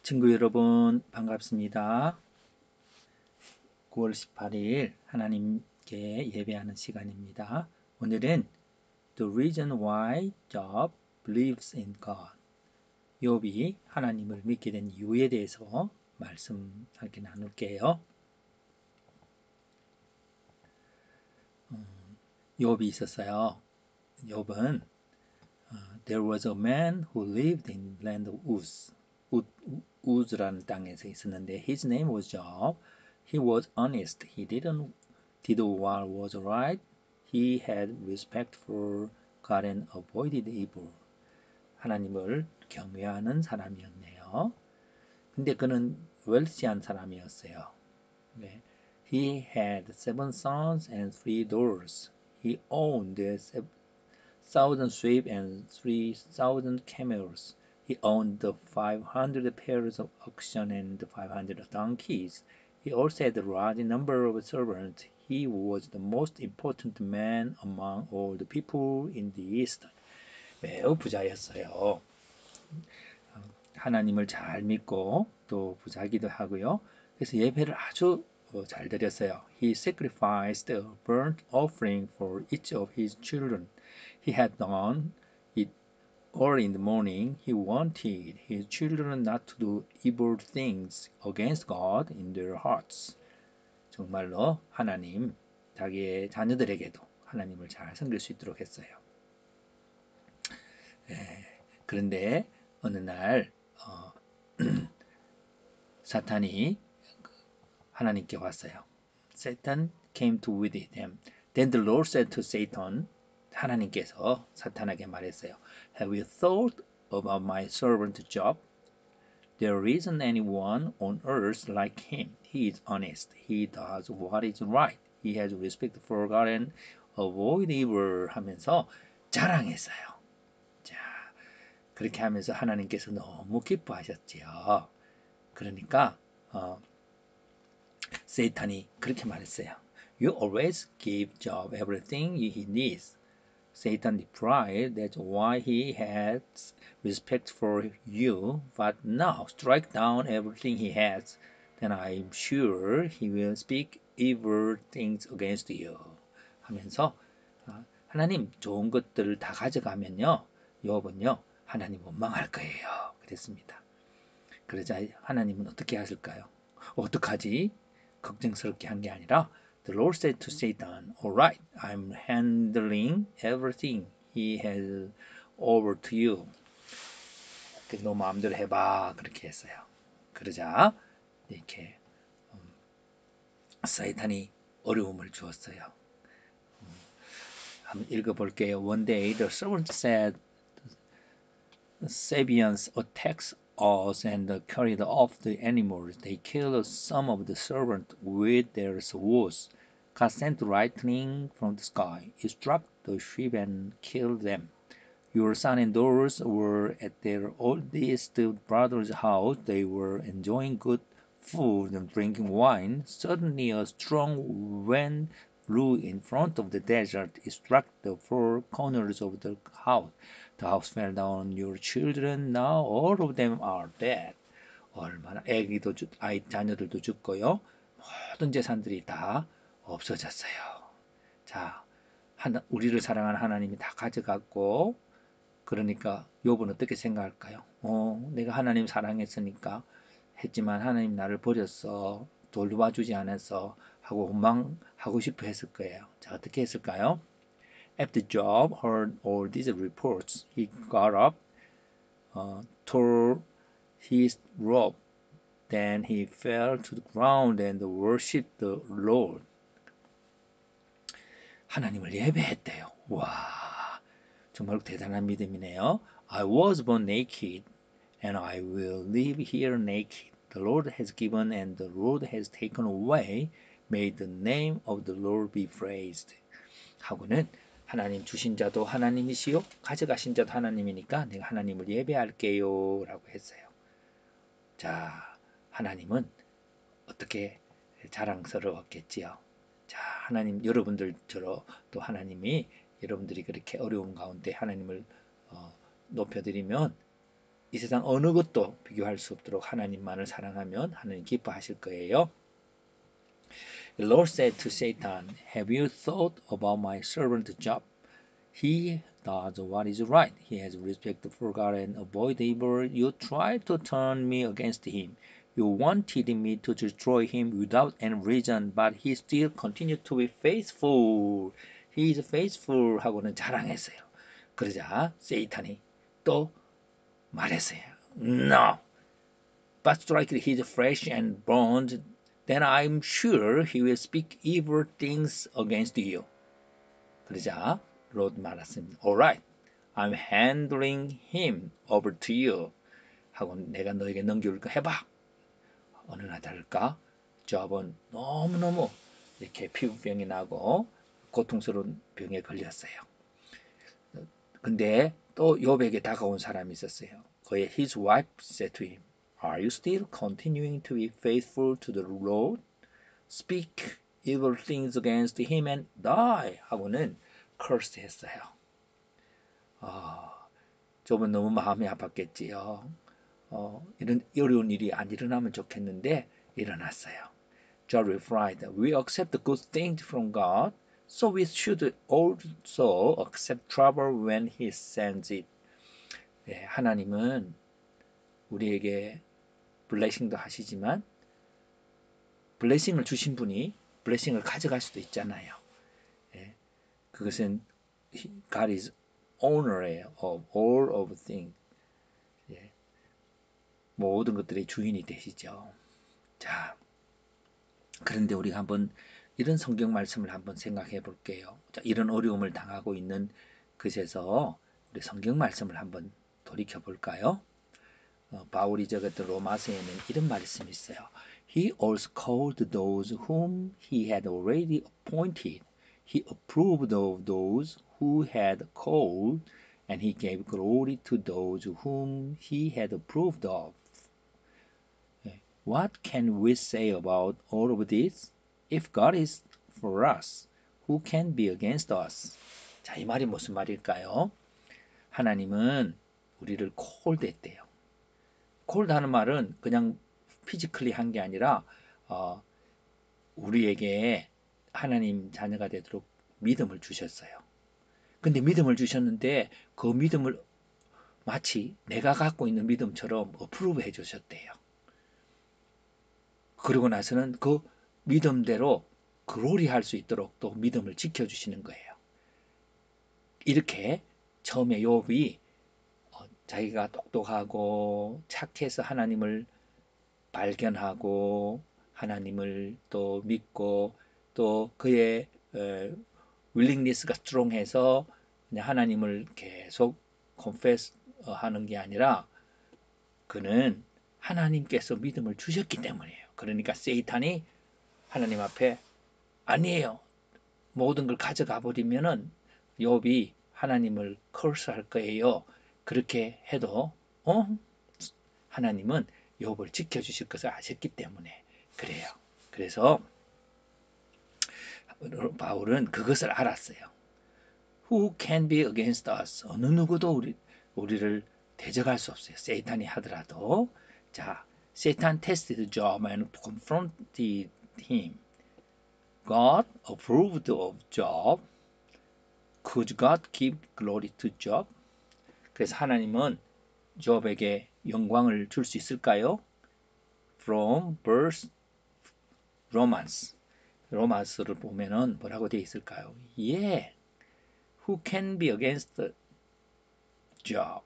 친구 여러분 반갑습니다. 9월 18일 하나님께 예배하는 시간입니다. 오늘은 The reason why Job believes in God. 욥이 하나님을 믿게 된 이유에 대해서 말씀하게 나눌게요. 욥이 있었어요. 욥은 There was a man who lived in land of Uz. 우즈라는 땅에서 있었는데 his name was Job. He was honest. He did what was right. He had respect for God and avoided evil. 하나님을 경외하는 사람이었네요. 근데 그는 웰시한 사람이었어요. 네. He had 7 sons and 3 daughters. He owned 1,000 sheep and 3,000 camels. He owned 500 pairs of oxen and 500 donkeys. He also had a large number of servants. He was the most important man among all the people in the East. 매우 부자였어요. 하나님을 잘 믿고 또 부자기도 하고요. 그래서 예배를 아주 잘 드렸어요. He sacrificed a burnt offering for each of his children. He had done it early in the morning. He wanted his children not to do evil things against God in their hearts. 정말로 하나님, 자기의 자녀들에게도 하나님을 잘 섬길 수 있도록 했어요. 그런데 어느 날 사탄이 하나님께 왔어요. Satan came to with him. Then the Lord said to Satan, 하나님께서 사탄에게 말했어요. Have you thought about my servant Job? There isn't anyone on earth like him. He is honest. He does what is right. He has respect for God and avoid evil 하면서 자랑했어요. 자, 그렇게 하면서 하나님께서 너무 기뻐하셨지요. 그러니까 세이탄이 그렇게 말했어요. You always give Job everything he needs. Satan replied, that's why he has respect for you, but now strike down everything he has, then I'm sure he will speak evil things against you. 하면서 하나님 좋은 것들을 다 가져가면요, 욥은요 하나님 원망할 거예요. 그랬습니다. 그러자 하나님은 어떻게 하실까요? 어떡하지? 걱정스럽게 한 게 아니라 The Lord said to Satan, all right, I'm handling everything he has over to you. 너 마음대로 해봐. 그렇게 했어요. 그러자 이렇게 사이탄이 어려움을 주었어요. 한번 읽어볼게요. One day the servant said, Sabians attacks us and carried off the animals. They killed some of the servants with their swords. God sent lightning from the sky. It struck the sheep and killed them. Your son and daughters were at their oldest brother's house. They were enjoying good food and drinking wine. Suddenly a strong wind blew in front of the desert. It struck the four corners of the house. The house fell down on your children. Now all of them are dead. 얼마나 자녀들도 죽고요. 모든 재산들이 다 없어졌어요. 자, 우리를 사랑하는 하나님이 다 가져갔고, 그러니까 욥은 어떻게 생각할까요? 내가 하나님 사랑했으니까 했지만 하나님 나를 버렸어. 돌봐주지 않았어. 하고 원망하고 싶어 했을 거예요. 자, 어떻게 했을까요? After Job heard all these reports, he got up, tore his robe. Then he fell to the ground and worshipped the Lord. 하나님을 예배했대요. 와, 정말 대단한 믿음이네요. I was born naked, and I will live here naked. The Lord has given, and the Lord has taken away. May the name of the Lord be praised. 하고는 하나님 주신 자도 하나님이시요, 가져가신 자도 하나님이니까 내가 하나님을 예배할게요 라고 했어요. 자, 하나님은 어떻게 자랑스러웠겠지요. 자, 하나님 여러분들처럼 또 하나님이 여러분들이 그렇게 어려운 가운데 하나님을 높여드리면 이 세상 어느 것도 비교할 수 없도록 하나님만을 사랑하면 하나님 기뻐하실 거예요. The Lord said to Satan, Have you thought about my servant Job? He does what is right. He has respect for God and avoid evil. You tried to turn me against him. You wanted me to destroy him without any reason, but he still continued to be faithful. He is faithful 하고는 자랑했어요. 그러자 세이탄이 또 말했어요. No, but strike his flesh and bones, then I'm sure he will speak evil things against you. 그러자 롯 말했습니다. Alright, I'm handing him over to you. 하고 내가 너에게 넘겨줄까 해봐. 어느 날 다를까? 저번 너무너무 이렇게 피부병이 나고 고통스러운 병에 걸렸어요. 근데 또 욥에게 다가온 사람이 있었어요. 그의 his wife said to him, Are you still continuing to be faithful to the Lord? Speak evil things against him and die. 하고는 curse 했어요. 욥은 너무 마음이 아팠겠지요. 이런 어려운 일이 안 일어나면 좋겠는데 일어났어요. Job replied, We accept the good things from God, so we should also accept trouble when He sends it. 네, 하나님은 우리에게 블레싱도 하시지만 블레싱을 주신 분이 블레싱을 가져갈 수도 있잖아요. 네, 그것은 God is owner of all of things. 네, 모든 것들의 주인이 되시죠. 자, 그런데 우리가 한번 이런 성경 말씀을 한번 생각해 볼게요. 자, 이런 어려움을 당하고 있는 것에서 우리 성경 말씀을 한번 돌이켜 볼까요? 바울이 적었던 로마서에는 이런 말씀이 있어요. He also called those whom he had already appointed. He approved of those who had called, and he gave glory to those whom he had approved of. What can we say about all of this? If God is for us, who can be against us? 자, 이 말이 무슨 말일까요? 하나님은 우리를 콜드했대요. 콜드하는 말은 그냥 피지컬리 한 게 아니라 우리에게 하나님 자녀가 되도록 믿음을 주셨어요. 근데 믿음을 주셨는데 그 믿음을 마치 내가 갖고 있는 믿음처럼 어프로브 해주셨대요. 그러고 나서는 그 믿음대로 글로리할 수 있도록 또 믿음을 지켜주시는 거예요. 이렇게 처음에 욥이 자기가 똑똑하고 착해서 하나님을 발견하고 하나님을 또 믿고 또 그의 윌링니스가 스트롱해서 하나님을 계속 confess 하는 게 아니라 그는 하나님께서 믿음을 주셨기 때문이에요. 그러니까 세이탄이 하나님 앞에 아니에요. 모든 걸 가져가 버리면은 욥이 하나님을 curse할 거예요. 그렇게 해도 하나님은 욥을 지켜주실 것을 아셨기 때문에 그래요. 그래서 바울은 그것을 알았어요. Who can be against us? 어느 누구도 우리를 대적할 수 없어요. 세이탄이 하더라도. 자, Satan tested Job and confronted him. God approved of Job. Could God give glory to Job? 그래서 하나님은 Job에게 영광을 줄 수 있을까요? From verse Romans. 로마스를 보면은 뭐라고 되어 있을까요? Yeah. Who can be against Job?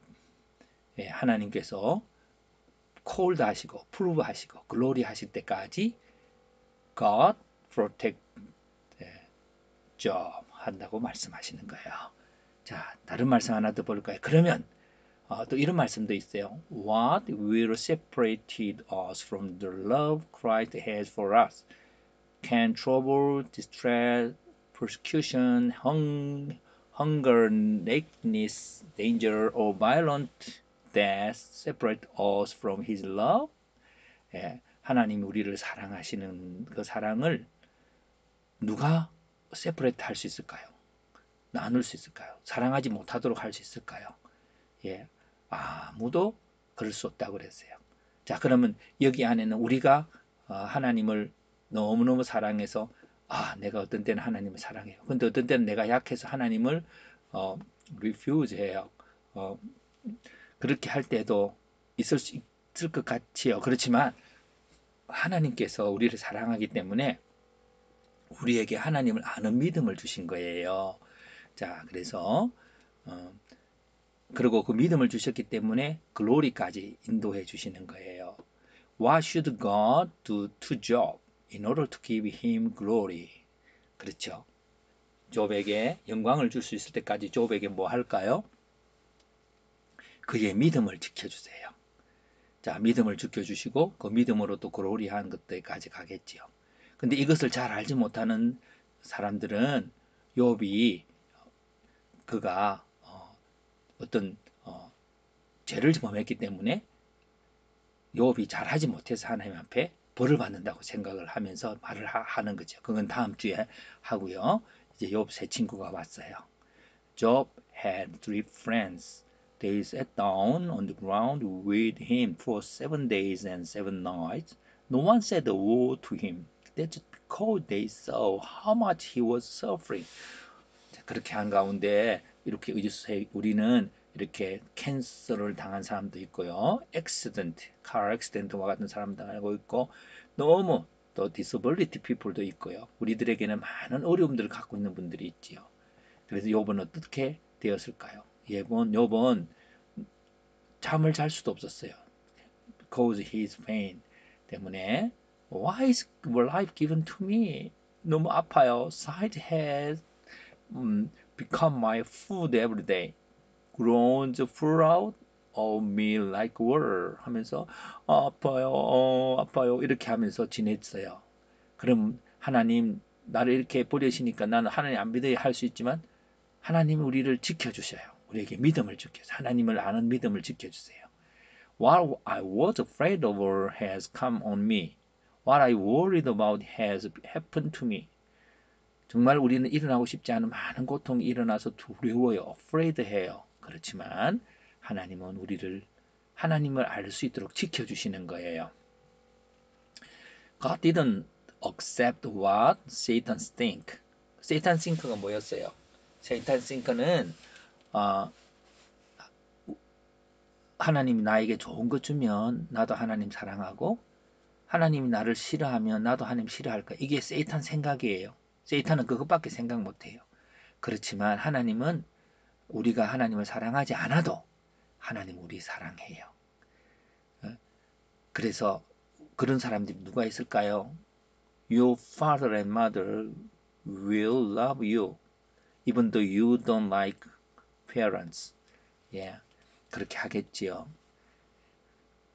예, 하나님께서 콜드 하시고 프루브 하시고 글로리 하실 때까지 God protect Job 한다고 말씀하시는 거예요. 자, 다른 말씀 하나 더 볼까요? 그러면 또 이런 말씀도 있어요. What will separate us from the love Christ has for us? Can trouble, distress, persecution, hunger, nakedness, danger, or violent death separate us from His love? 예, 하나님 우리를 사랑하시는 그 사랑을 누가 separate 할 수 있을까요? 나눌 수 있을까요? 사랑하지 못하도록 할 수 있을까요? 예, 아무도 그럴 수 없다고 그랬어요. 자, 그러면 여기 안에는 우리가 하나님을 너무너무 사랑해서 내가 어떤 때는 하나님을 사랑해요. 근데 어떤 때는 내가 약해서 하나님을 refuse 해요. 어, 그렇게 할 때도 있을 수 있을 것 같지요. 그렇지만 하나님께서 우리를 사랑하기 때문에 우리에게 하나님을 아는 믿음을 주신 거예요. 자, 그래서 어, 그리고 그 믿음을 주셨기 때문에 글로리까지 인도해 주시는 거예요. What should God do to Job in order to give him glory? 그렇죠. 욥에게 영광을 줄 수 있을 때까지 욥에게 뭐 할까요? 그의 믿음을 지켜주세요. 자, 믿음을 지켜주시고 그 믿음으로 또 글로리한 것들까지 가겠지요. 근데 이것을 잘 알지 못하는 사람들은 욥이 그가 어떤 죄를 범했기 때문에 욥이 잘하지 못해서 하나님 앞에 벌을 받는다고 생각을 하면서 말을 하는 거죠. 그건 다음 주에 하고요. 이제 욥 세 친구가 왔어요. Job had three friends. They sat down on the ground with him for 7 days and 7 nights. No one said a word to him. That's because they saw how much he was suffering. 그렇게 한 가운데 이렇게 우리는 이렇게 캔서를 당한 사람도 있고요. 액시던트, car accident와 같은 사람도 알고 있고 너무 또 disability people도 있고요. 우리들에게는 많은 어려움들을 갖고 있는 분들이 있지요. 그래서 욥은 어떻게 되었을까요? 욥은 잠을 잘 수도 없었어요. Because his pain 때문에 Why is life given to me? 너무 아파요. Sight has become my food every day. Groans fall out of me like water 하면서 아파요, 아파요 이렇게 하면서 지냈어요. 그럼 하나님 나를 이렇게 버리시니까 나는 하나님 안 믿어야 할 수 있지만 하나님이 우리를 지켜주셔요. 우리에게 믿음을 지켜서 하나님을 아는 믿음을 지켜주세요. What I was afraid of has come on me. What I worried about has happened to me. 정말 우리는 일어나고 싶지 않은 많은 고통이 일어나서 두려워요. afraid 해요. 그렇지만 하나님은 우리를 하나님을 알 수 있도록 지켜주시는 거예요. God didn't accept what Satan think. Satan think가 뭐였어요? Satan think는 하나님이 나에게 좋은 것 주면 나도 하나님 사랑하고 하나님이 나를 싫어하면 나도 하나님 싫어할 거야. 이게 세이탄 생각이에요. 세이탄은 그것밖에 생각 못해요. 그렇지만 하나님은 우리가 하나님을 사랑하지 않아도 하나님 우리 사랑해요. 그래서 그런 사람들이 누가 있을까요? Your father and mother will love you even though you don't like parents. 예, 그렇게 하겠지요.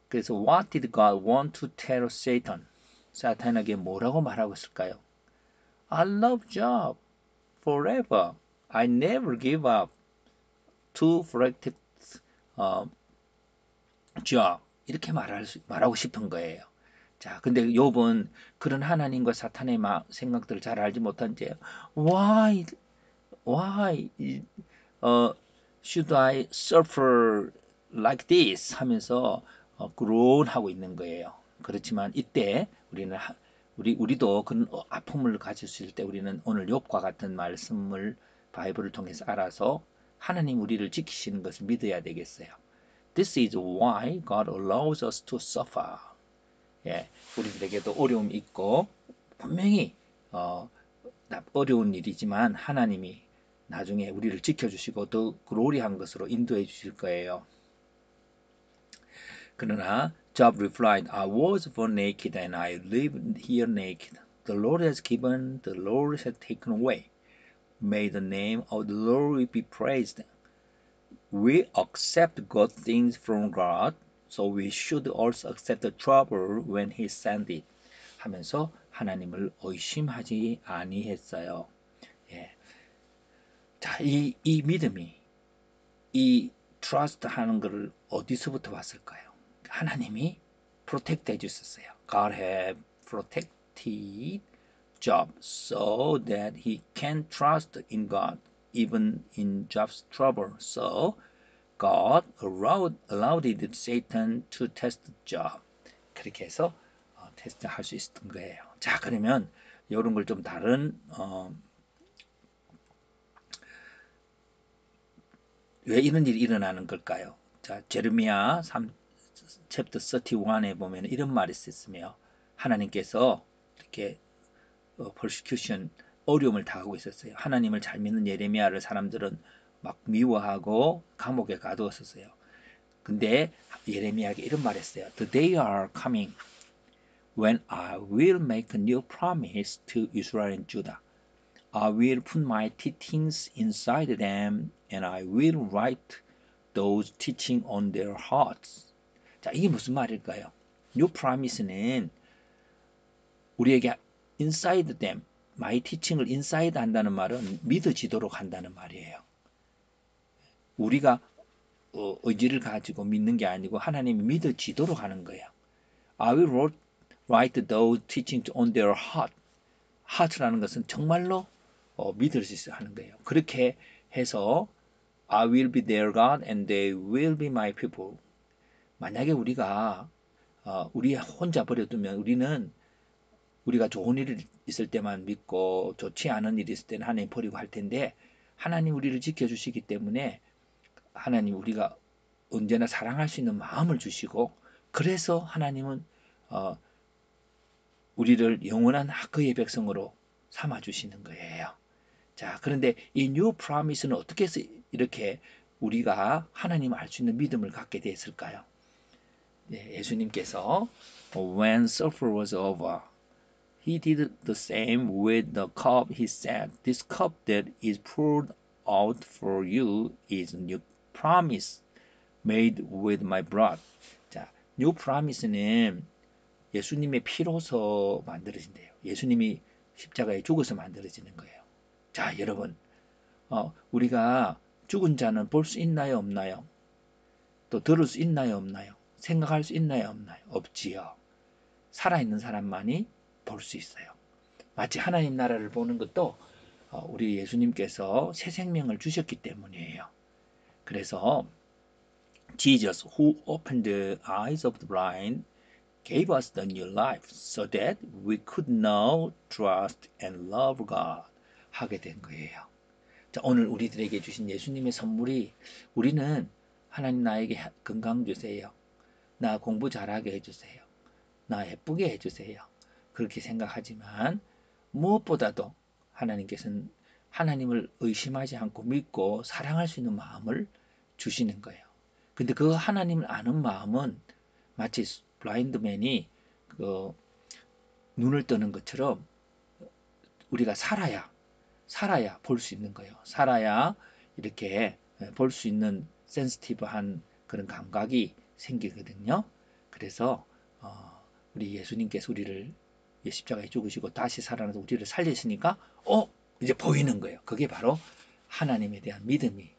그래서 What did God want to tell Satan? 사탄에게 뭐라고 말하고 있을까요? I love Job forever. I never give up to protect Job. 이렇게 말하고 싶은 거예요. 자, 근데 욥은 그런 하나님과 사탄의 생각들을 잘 알지 못한 채 why should I suffer like this 하면서 groan하고 있는 거예요. 그렇지만 이때 우리도 그런 아픔을 가질 수 있을 때 우리는 오늘 욥과 같은 말씀을 바이블을 통해서 알아서 하나님 우리를 지키시는 것을 믿어야 되겠어요. This is why God allows us to suffer. 예, 우리들에게도 어려움이 있고 분명히 어려운 일이지만 하나님이 나중에 우리를 지켜주시고 더 글로리한 것으로 인도해 주실 거예요. 그러나 Job replied, I was born naked and I live here naked. The Lord has given, the Lord has taken away. May the name of the Lord be praised. We accept good things from God, so we should also accept the trouble when He sent it. 하면서 하나님을 의심하지 아니했어요. 예. 자, 이 믿음이 이 trust 하는 것을 어디서부터 왔을까요? 하나님이 protect 해주셨어요. God have protected Job so that he can trust in God even in Job's trouble. So God allowed Satan to test Job. 그렇게 해서 테스트할 수 있었던 거예요. 자, 그러면 이런 걸 좀 다른 왜 이런 일이 일어나는 걸까요? 자, 제르미야 3 챕터 31에 보면 이런 말이 있으며 하나님께서 이렇게 persecution 어려움을 당하고 있었어요. 하나님을 잘 믿는 예레미야를 사람들은 막 미워하고 감옥에 가두었었어요. 근데 예레미야에게 이런 말했어요. The day are coming when I will make a new promise to Israel and Judah. I will put my teachings inside them and I will write those teaching on their hearts. 자, 이게 무슨 말일까요? New promise는 우리에게 inside them, my teaching을 inside 한다는 말은 믿어지도록 한다는 말이에요. 우리가 의지를 가지고 믿는 게 아니고 하나님이 믿어지도록 하는 거예요. I will write those teachings on their heart. heart라는 것은 정말로 믿을 수 있어 하는 거예요. 그렇게 해서 I will be their God and they will be my people. 만약에 우리가 우리 혼자 버려두면 우리가 좋은 일이 있을 때만 믿고 좋지 않은 일이 있을 때는 하나님 버리고 할 텐데 하나님 우리를 지켜주시기 때문에 하나님 우리가 언제나 사랑할 수 있는 마음을 주시고 그래서 하나님은 우리를 영원한 그의 백성으로 삼아주시는 거예요. 자, 그런데 이 New Promise는 어떻게 해서 이렇게 우리가 하나님을 알 수 있는 믿음을 갖게 됐을까요? 네, 예수님께서 When supper was over, He did the same with the cup. He said, This cup that is poured out for you is a new promise made with my blood. 자, New Promise는 예수님의 피로서 만들어진대요. 예수님이 십자가에 죽어서 만들어지는 거예요. 자, 여러분, 우리가 죽은 자는 볼 수 있나요, 없나요? 또 들을 수 있나요, 없나요? 생각할 수 있나요, 없나요? 없지요. 살아있는 사람만이 볼 수 있어요. 마치 하나님 나라를 보는 것도 우리 예수님께서 새 생명을 주셨기 때문이에요. 그래서 Jesus, who opened the eyes of the blind, gave us the new life so that we could know, trust, and love God 하게 된 거예요. 자, 오늘 우리들에게 주신 예수님의 선물이 우리는 하나님 나에게 건강 주세요. 나 공부 잘하게 해주세요. 나 예쁘게 해주세요. 그렇게 생각하지만 무엇보다도 하나님께서는 하나님을 의심하지 않고 믿고 사랑할 수 있는 마음을 주시는 거예요. 근데 그 하나님을 아는 마음은 마치 블라인드맨이 그 눈을 뜨는 것처럼 우리가 살아야 볼 수 있는 거예요. 살아야 이렇게 볼 수 있는 센시티브한 그런 감각이 생기거든요. 그래서 우리 예수님께서 우리를 십자가에 죽으시고 다시 살아나서 우리를 살리시니까 이제 보이는 거예요. 그게 바로 하나님에 대한 믿음이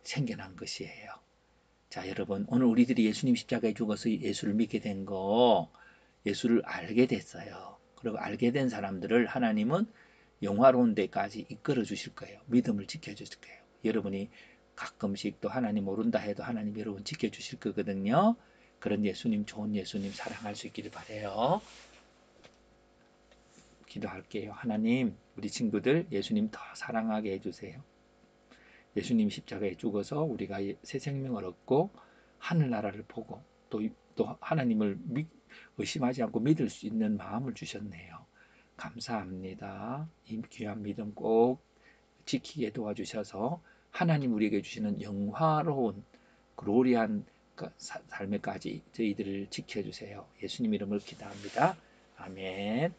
생겨난 것이에요. 자, 여러분, 오늘 우리들이 예수님 십자가에 죽어서 예수를 믿게 된 거, 예수를 알게 됐어요. 그리고 알게 된 사람들을 하나님은 영화로운 데까지 이끌어 주실 거예요. 믿음을 지켜 주실 거예요. 여러분이 가끔씩 또 하나님 모른다 해도 하나님 여러분 지켜 주실 거거든요. 그런 예수님, 좋은 예수님 사랑할 수 있기를 바라요. 기도할게요. 하나님, 우리 친구들 예수님 더 사랑하게 해주세요. 예수님 십자가에 죽어서 우리가 새 생명을 얻고 하늘나라를 보고 또 하나님을 의심하지 않고 믿을 수 있는 마음을 주셨네요. 감사합니다. 이 귀한 믿음 꼭 지키게 도와주셔서 하나님 우리에게 주시는 영화로운 글로리한 삶에까지 저희들을 지켜주세요. 예수님 이름으로 기도합니다. 아멘.